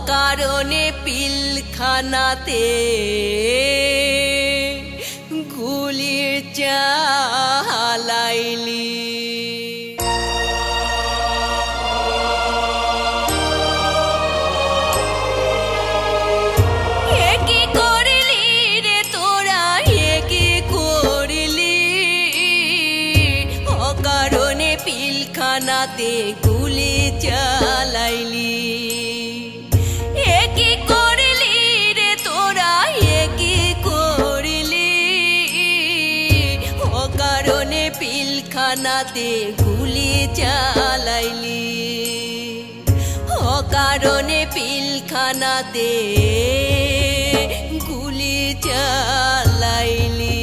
কারণে পিলখানাতে গুলি চালাইলি কি করলি রে তোরা কি করলি অকারণে পিলখানাতে গুলি চালাইলি কি করলি রে তোরা কি করলি অকারণে পিলখানাতে গুলি চালাইলি অকারণে পিলখানাতে গুলি চালাইলি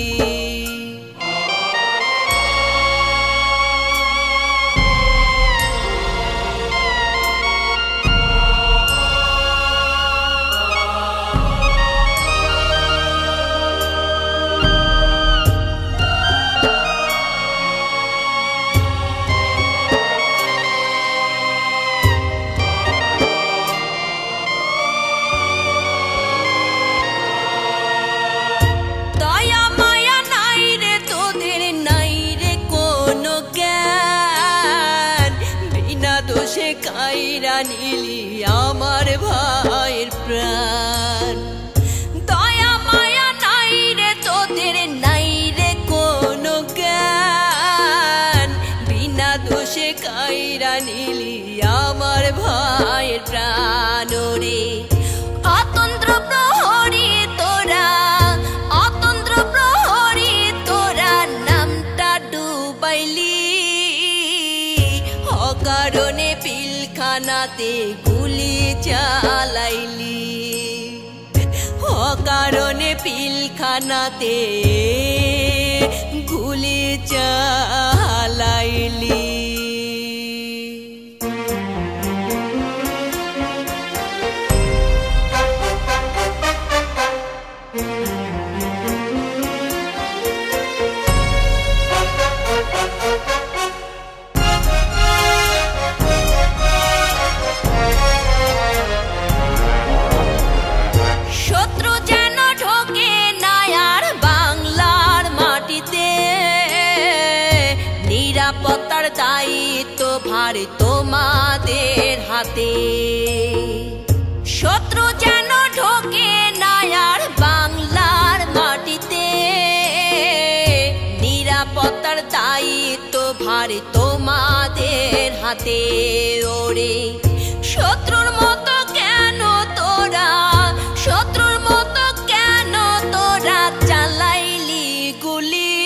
কাইরা নিলি আমার ভাইয়ের প্রাণ দয়া মায়া নাই রে তোদের নাই রে কোনো জ্ঞান বিনা দোষে কাইরা নিলি আমার ভাইয়ের প্রাণ রে অতন্ত্র প্রহরী তোরা অতন্ত্র প্রহরী তোরা নামটা ডুবাইলি অকারণে পিলখানাতে গুলি চালাইলি অকারণে পিলখানাতে গুলি চালাইলি নিরাপত্তার দায়িত্ব ভার তোমাদের হাতে শত্রু যেন ঢোকে না আর বাংলার মাটিতে নিরাপত্তার দায়িত্ব ভার তোমাদের হাতে ওরে শত্রুর মতো কেন তোরা শত্রুর মতো কেন তোরা চালাইলি গুলি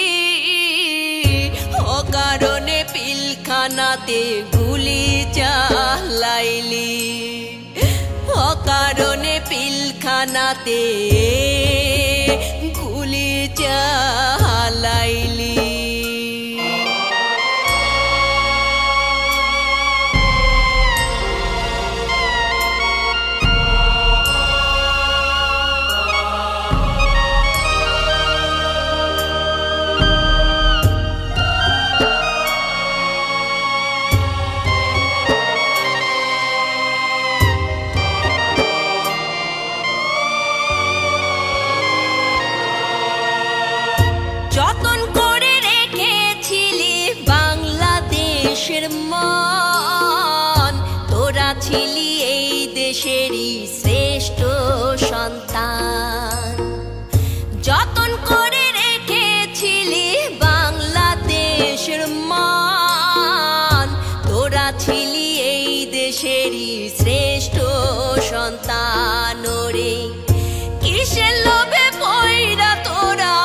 অকারণে পিলখানাতে গুলি চালাইলি অকারণে পিলখানাতে গুলি চালাইলি যতন করে রেখেছিলি বাংলাদেশের মান তোরা ছিলি এই দেশেরই শ্রেষ্ঠ সন্তান যতন করে রেখেছিলি বাংলাদেশের মান তোরা ছিলি এই দেশেরই শ্রেষ্ঠ সন্তান রে কিসের লোভে পয়রা তোরা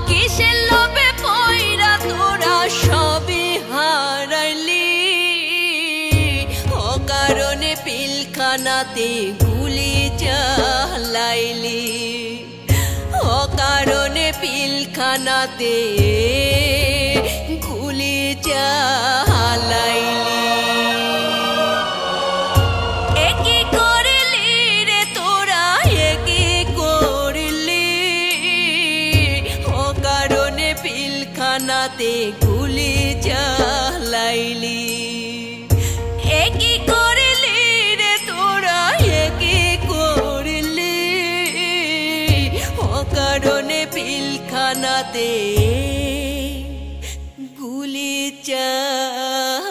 কিসের লোভে পয়রা তোরা সবই হারাইলি অকারণে পিলখানাতে গুলি চালাইলি অকারণে পিলখানাতে গুলি চালাইলি পিলখানাতে গুলি চালাইলি একই করলি রে তোরা একই করলি অকারণে পিলখানাতে গুলি চালাইলি